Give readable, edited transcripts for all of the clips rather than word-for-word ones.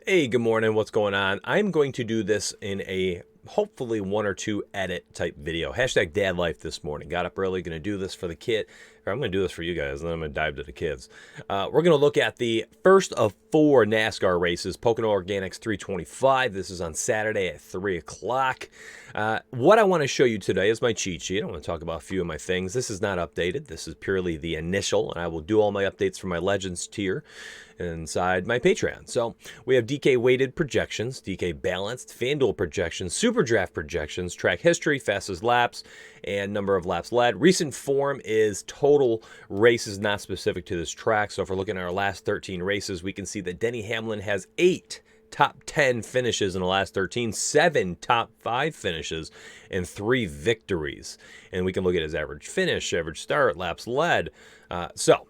Hey, good morning. What's going on? I'm going to do this in a hopefully one or two edit type video. Hashtag dad life this morning. Got up early, going to do this for the kid. Or I'm going to do this for you guys, and then I'm going to dive to the kids. We're going to look at the first of four NASCAR races, Pocono Organics 325. This is on Saturday at 3 o'clock. What I want to show you today is my cheat sheet. I want to talk about a few of my things. This is not updated. This is purely the initial, and I will do all my updates for my Legends tier inside my Patreon. So we have DK weighted projections, DK balanced, FanDuel projections, Super Draft projections, track history, fastest laps, and number of laps led. Recent form is total races not specific to this track. So if we're looking at our last 13 races, we can see that Denny Hamlin has 8 top 10 finishes in the last 13, 7 top 5 finishes, and 3 victories. And we can look at his average finish, average start, laps led. So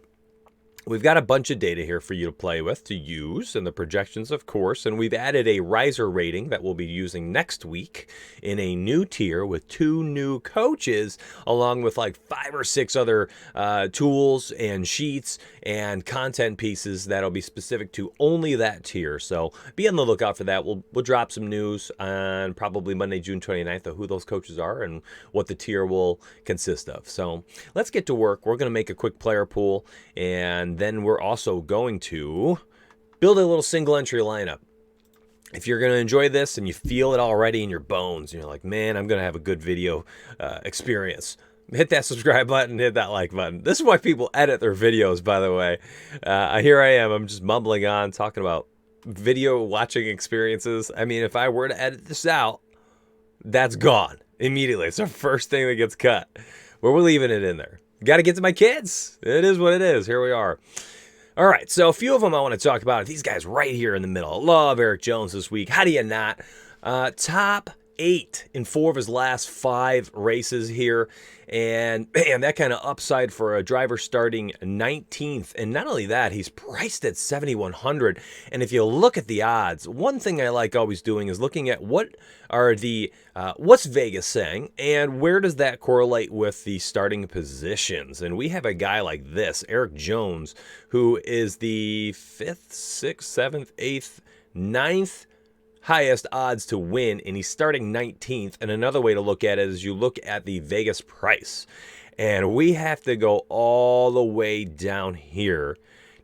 we've got a bunch of data here for you to play with, to use, and the projections, of course. And we've added a riser rating that we'll be using next week in a new tier with 2 new coaches, along with like 5 or 6 other tools and sheets and content pieces that'll be specific to only that tier. So be on the lookout for that. We'll drop some news on probably Monday, June 29th of who those coaches are and what the tier will consist of. So let's get to work. We're going to make a quick player pool, and then we're also going to build a little single entry lineup. If you're going to enjoy this and you feel it already in your bones, and you're like, man, I'm going to have a good video experience, hit that subscribe button, hit that like button. This is why people edit their videos, by the way. Here I am. I'm just mumbling on, talking about video watching experiences. I mean, if I were to edit this out, that's gone immediately. It's the first thing that gets cut. But we're leaving it in there. Got to get to my kids. It is what it is. Here we are. All right, so a few of them I want to talk about. These guys right here in the middle. I love Erik Jones this week. How do you not? Top 8 in 4 of his last 5 races here. And man, that kind of upside for a driver starting 19th. And not only that, he's priced at 7,100. And if you look at the odds, one thing I like always doing is looking at what are the what's Vegas saying, and where does that correlate with the starting positions? And we have a guy like this, Erik Jones, who is the 5th, 6th, 7th, 8th, 9th highest odds to win, and he's starting 19th. And another way to look at it is you look at the Vegas price, and we have to go all the way down here,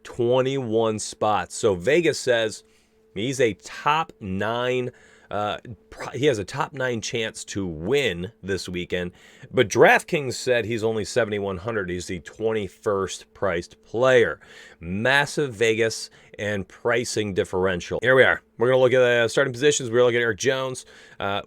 21 spots. So Vegas says he's a top 9. He has a top 9 chance to win this weekend, but DraftKings said he's only 7,100. He's the 21st priced player. Massive Vegas and pricing differential. Here we are. We're going to look at the starting positions. We're looking at Erik Jones.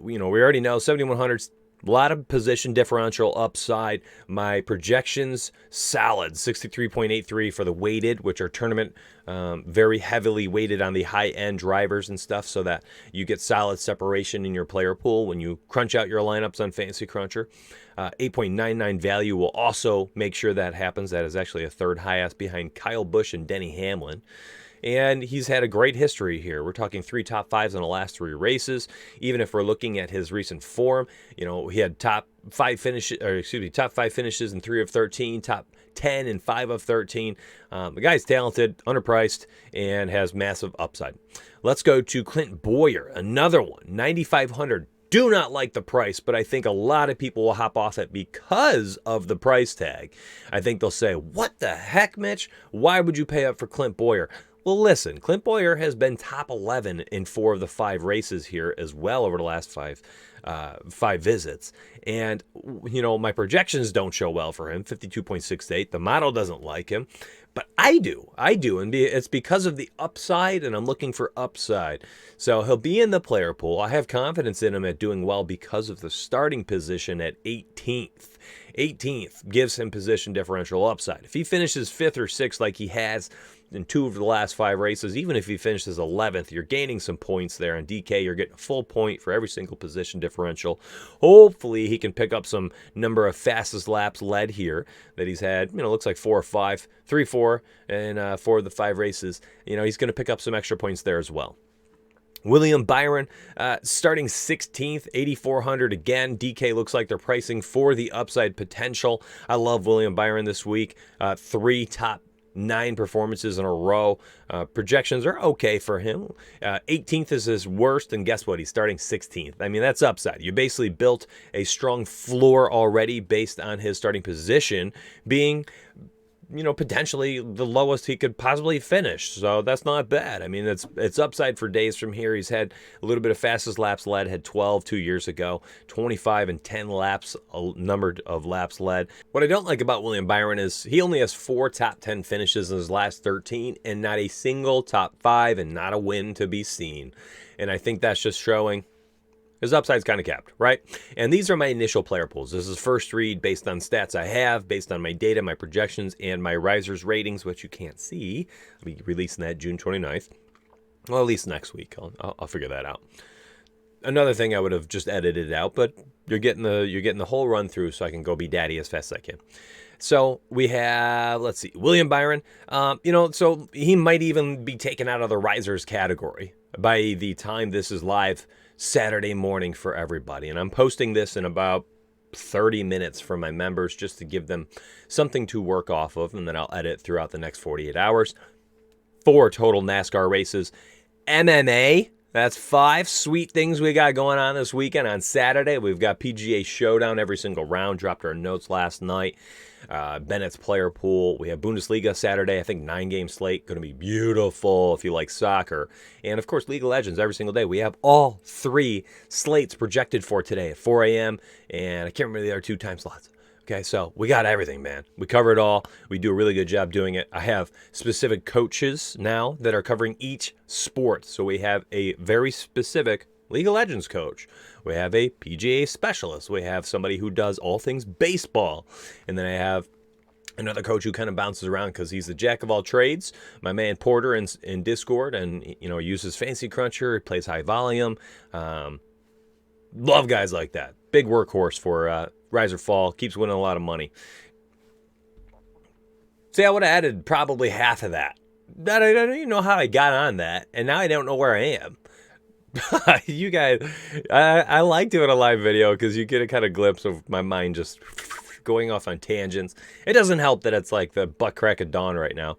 We already know 7,100. A lot of position differential upside. My projections, solid. 63.83 for the weighted, which are tournament, very heavily weighted on the high-end drivers and stuff, so that you get solid separation in your player pool when you crunch out your lineups on Fantasy Cruncher. 8.99 value will also make sure that happens. That is actually a third highest behind Kyle Busch and Denny Hamlin. And he's had a great history here. We're talking 3 top 5s in the last 3 races. Even if we're looking at his recent form, he had top 5 finishes in 3 of 13, top 10 in 5 of 13. The guy's talented, underpriced, and has massive upside. Let's go to Clint Bowyer, another one, 9,500. Do not like the price, but I think a lot of people will hop off it because of the price tag. I think they'll say, what the heck, Mitch? Why would you pay up for Clint Bowyer? Well, listen, Clint Bowyer has been top 11 in 4 of the 5 races here as well over the last 5 visits. And, my projections don't show well for him, 52.68. The model doesn't like him, but I do. And it's because of the upside, and I'm looking for upside. So he'll be in the player pool. I have confidence in him at doing well because of the starting position at 18th. 18th gives him position differential upside. If he finishes 5th or 6th like he has in 2 of the last 5 races, even if he finishes 11th, you're gaining some points there. On DK, you're getting a full point for every single position differential. Hopefully, he can pick up some number of fastest laps led here that he's had. Looks like 4 or 5, 3, 4, and 4 of the 5 races. He's going to pick up some extra points there as well. William Byron starting 16th, 8,400 again. DK looks like they're pricing for the upside potential. I love William Byron this week. 3 top 9 performances in a row. Projections are okay for him. 18th is his worst, and guess what? He's starting 16th. I mean, that's upside. You basically built a strong floor already based on his starting position being, potentially the lowest he could possibly finish. So that's not bad. I mean, it's upside for days from here. He's had a little bit of fastest laps led, had 12 2 years ago, 25 and 10 laps, numbered of laps led. What I don't like about William Byron is he only has 4 top 10 finishes in his last 13 and not a single top 5 and not a win to be seen. And I think that's just showing his upside's kind of capped, right? And these are my initial player pools. This is first read based on stats I have, based on my data, my projections, and my risers ratings, which you can't see. I'll be releasing that June 29th. Well, at least next week. I'll figure that out. Another thing, I would have just edited it out, but you're getting the whole run through, so I can go be daddy as fast as I can. So we have, let's see, William Byron. So he might even be taken out of the risers category by the time this is live Saturday morning for everybody. And I'm posting this in about 30 minutes for my members just to give them something to work off of, and then I'll edit throughout the next 48 hours. 4 total NASCAR races. MMA, that's 5 sweet things we got going on this weekend. On Saturday, we've got PGA Showdown every single round. Dropped our notes last night. Bennett's player pool. We have Bundesliga Saturday. I think 9-game slate. Going to be beautiful if you like soccer. And, of course, League of Legends every single day. We have all 3 slates projected for today at 4 a.m. And I can't remember the other 2 time slots. Okay, so we got everything, man. We cover it all. We do a really good job doing it. I have specific coaches now that are covering each sport. So we have a very specific League of Legends coach. We have a PGA specialist. We have somebody who does all things baseball. And then I have another coach who kind of bounces around because he's the jack of all trades. My man Porter in Discord, and uses Fancy Cruncher, plays high volume. Love guys like that. Big workhorse for Rise or Fall. Keeps winning a lot of money. See, I would have added probably half of that. I don't even know how I got on that, and now I don't know where I am. You guys, I like doing a live video because you get a kind of glimpse of my mind just going off on tangents. It doesn't help that it's like the butt crack of dawn right now.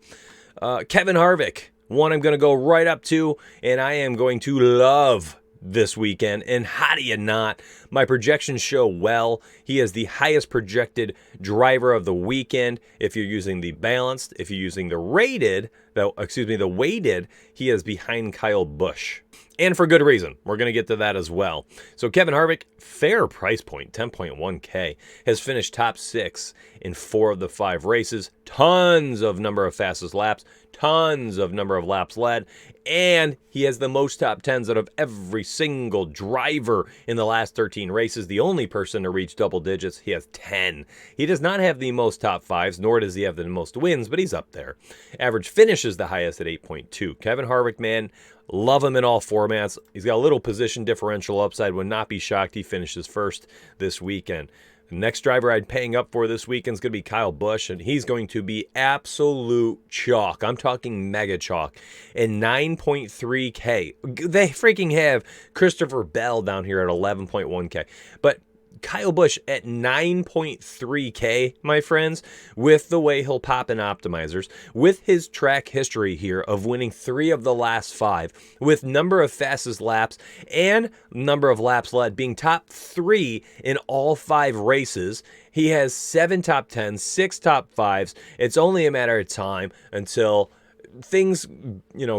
Kevin Harvick, one I'm going to go right up to, and I am going to love this weekend. And how do you not? My projections show well. He is the highest projected driver of the weekend. If you're using the balanced, if you're using the the weighted, he is behind Kyle Busch. And for good reason. We're going to get to that as well. So Kevin Harvick, fair price point, 10.1K, has finished top 6 in 4 of the 5 races. Tons of number of fastest laps, tons of number of laps led, and he has the most top 10s out of every single driver in the last 13 races. The only person to reach double digits, he has 10. He does not have the most top 5s, nor does he have the most wins, but he's up there. Average finish is the highest at 8.2. Kevin Harvick, man, love him in all formats. He's got a little position differential upside. Would not be shocked he finishes first this weekend. The next driver I'd paying up for this weekend is going to be Kyle Busch, and he's going to be absolute chalk. I'm talking mega chalk. And 9.3K. They freaking have Christopher Bell down here at 11.1K. But Kyle Busch at 9.3K, my friends, with the way he'll pop in optimizers, with his track history here of winning 3 of the last 5, with number of fastest laps and number of laps led being top 3 in all 5 races. He has 7 top 10s, 6 top 5s. It's only a matter of time until things,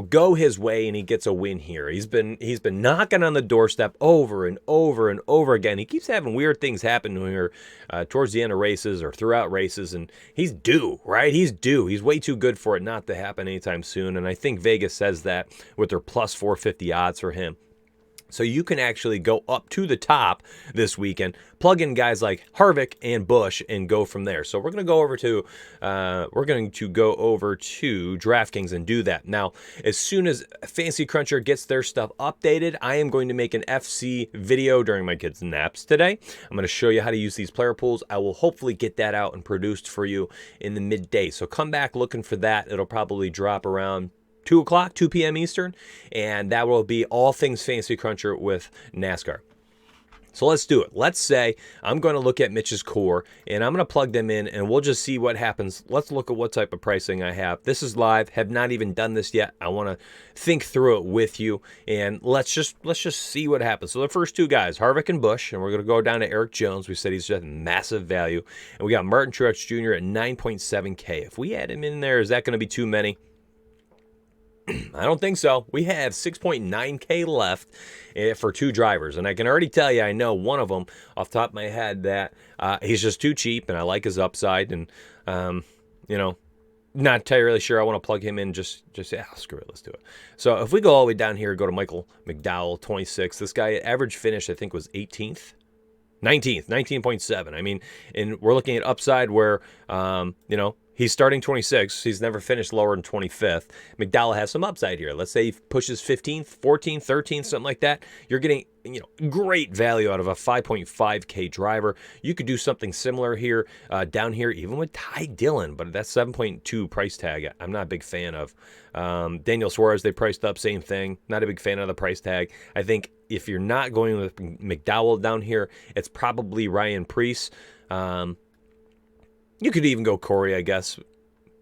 go his way and he gets a win here. He's been knocking on the doorstep over and over and over again. He keeps having weird things happen here towards the end of races or throughout races, and he's due, right? He's due. He's way too good for it not to happen anytime soon, and I think Vegas says that with their plus 450 odds for him. So you can actually go up to the top this weekend, plug in guys like Harvick and Busch, and go from there. So we're going to go over to DraftKings and do that. Now, as soon as Fancy Cruncher gets their stuff updated, I am going to make an FC video during my kids' naps today. I'm going to show you how to use these player pools. I will hopefully get that out and produced for you in the midday. So come back looking for that. It'll probably drop around 2 p.m. Eastern, and that will be all things Fancy Cruncher with NASCAR. So let's do it. Let's say I'm going to look at Mitch's core, and I'm going to plug them in, and we'll just see what happens. Let's look at what type of pricing I have. This is live. Have not even done this yet. I want to think through it with you, and let's just see what happens. So the first two guys, Harvick and Busch, and we're going to go down to Erik Jones. We said he's just massive value, and we got Martin Truex Jr. at 9.7K. If we add him in there, is that going to be too many? I don't think so. We have 6.9K left for two drivers, and I can already tell you, I know one of them off the top of my head that he's just too cheap, and I like his upside, and not entirely sure I want to plug him in. Just screw it, let's do it. So if we go all the way down here, go to Michael Mcdowell, 26. This guy, average finish, I think was 18th. 19.7. I mean, and we're looking at upside where, he's starting 26th. He's never finished lower than 25th. Mcdowell has some upside here. Let's say he pushes 15th, 14th, 13th, something like that. You're getting, great value out of a 5.5K driver. You could do something similar here, down here, even with Ty Dillon, but that's 7.2 price tag. I'm not a big fan of. Daniel Suarez, they priced up, same thing. Not a big fan of the price tag. I think if you're not going with McDowell down here, it's probably Ryan Preece. You could even go Corey, I guess.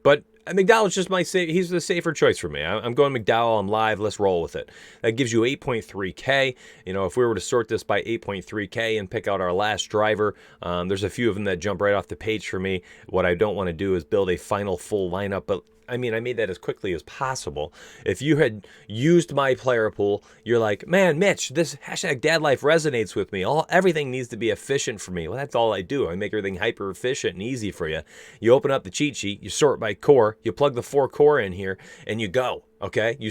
But McDowell's just he's the safer choice for me. I'm going McDowell. I'm live. Let's roll with it. That gives you 8.3K. If we were to sort this by 8.3K and pick out our last driver, there's a few of them that jump right off the page for me. What I don't want to do is build a final full lineup, but I made that as quickly as possible. If you had used my player pool, you're like, man, Mitch, this hashtag dad life resonates with me. Everything needs to be efficient for me. Well, that's all I do. I make everything hyper efficient and easy for you. You open up the cheat sheet, you sort by core, you plug the 4 core in here, and you go. Okay, you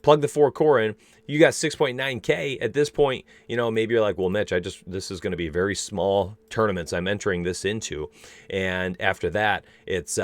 plug the 4 core in. You got 6.9K at this point. Maybe you're like, well, Mitch, this is going to be very small tournaments I'm entering this into, and after that, it's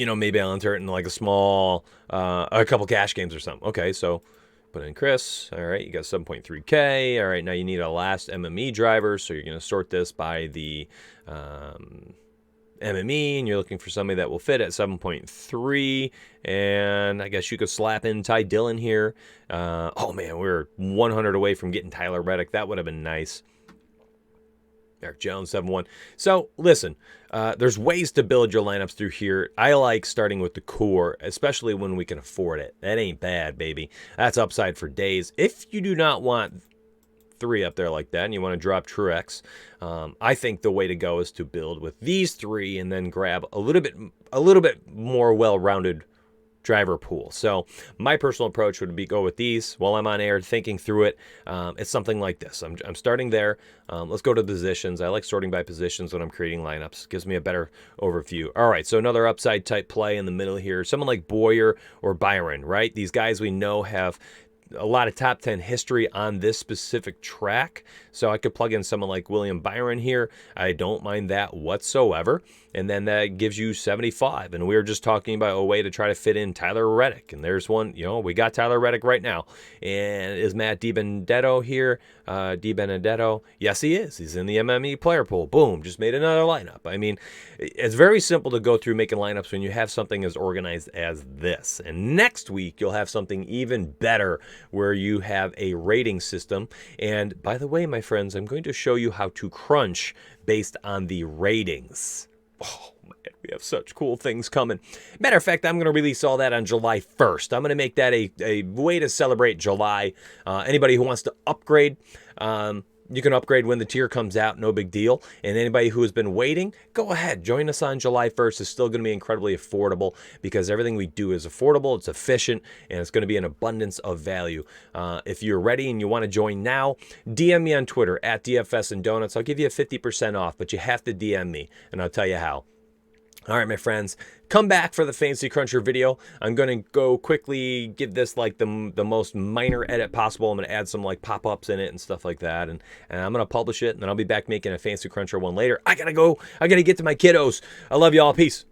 maybe I'll enter it in like a small, a couple cash games or something. Okay, so put in Chris. All right, you got 7.3K. All right, now you need a last MME driver, so you're going to sort this by the MME, and you're looking for somebody that will fit at 7.3. And I guess you could slap in Ty Dillon here. Oh, man, we're 100 away from getting Tyler Reddick. That would have been nice. Erik Jones, 7-1. So, listen, there's ways to build your lineups through here. I like starting with the core, especially when we can afford it. That ain't bad, baby. That's upside for days. If you do not want 3 up there like that and you want to drop Truex, I think the way to go is to build with these 3 and then grab a little bit more well-rounded driver pool. So my personal approach would be go with these while I'm on air thinking through it. It's something like this. I'm starting there. Let's go to positions. I like sorting by positions when I'm creating lineups. Gives me a better overview. All right, so another upside type play in the middle here. Someone like Bowyer or Byron, right? These guys we know have a lot of top 10 history on this specific track. So I could plug in someone like William Byron here. I don't mind that whatsoever. And then that gives you 75. And we were just talking about a way to try to fit in Tyler Reddick. And there's one, we got Tyler Reddick right now. And is Matt DiBenedetto here? DiBenedetto? Yes, he is. He's in the MME player pool. Boom, just made another lineup. It's very simple to go through making lineups when you have something as organized as this. And next week, you'll have something even better where you have a rating system. And by the way, my friends, I'm going to show you how to crunch based on the ratings. Oh, man, we have such cool things coming. Matter of fact, I'm going to release all that on July 1st. I'm going to make that a way to celebrate July. Anybody who wants to upgrade, you can upgrade when the tier comes out, no big deal. And anybody who has been waiting, go ahead. Join us on July 1st. It's still going to be incredibly affordable because everything we do is affordable, it's efficient, and it's going to be an abundance of value. If you're ready and you want to join now, DM me on Twitter at DFS and Donuts. I'll give you a 50% off, but you have to DM me, and I'll tell you how. All right, my friends, come back for the Fantasy Cruncher video. I'm going to go quickly give this like the most minor edit possible. I'm going to add some like pop-ups in it and stuff like that. And I'm going to publish it, and then I'll be back making a Fantasy Cruncher one later. I got to go. I got to get to my kiddos. I love you all. Peace.